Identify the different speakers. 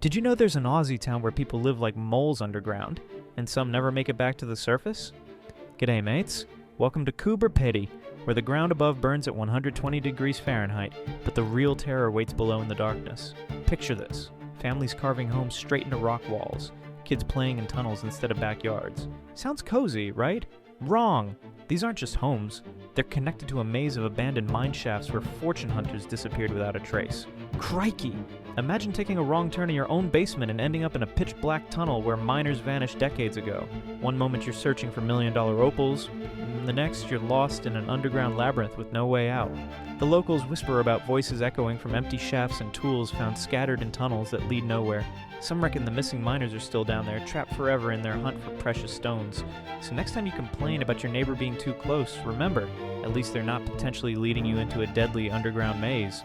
Speaker 1: Did you know there's an Aussie town where people live like moles underground, and some never make it back to the surface? G'day mates, welcome to Coober Pedy, where the ground above burns at 120 degrees Fahrenheit, but the real terror waits below in the darkness. Picture this, families carving homes straight into rock walls, kids playing in tunnels instead of backyards. Sounds cozy, right? Wrong! These aren't just homes, they're connected to a maze of abandoned mine shafts where fortune hunters disappeared without a trace. Crikey! Imagine taking a wrong turn in your own basement and ending up in a pitch-black tunnel where miners vanished decades ago. One moment you're searching for million-dollar opals, and the next you're lost in an underground labyrinth with no way out. The locals whisper about voices echoing from empty shafts and tools found scattered in tunnels that lead nowhere. Some reckon the missing miners are still down there, trapped forever in their hunt for precious stones. So next time you complain about your neighbor being too close, remember, at least they're not potentially leading you into a deadly underground maze.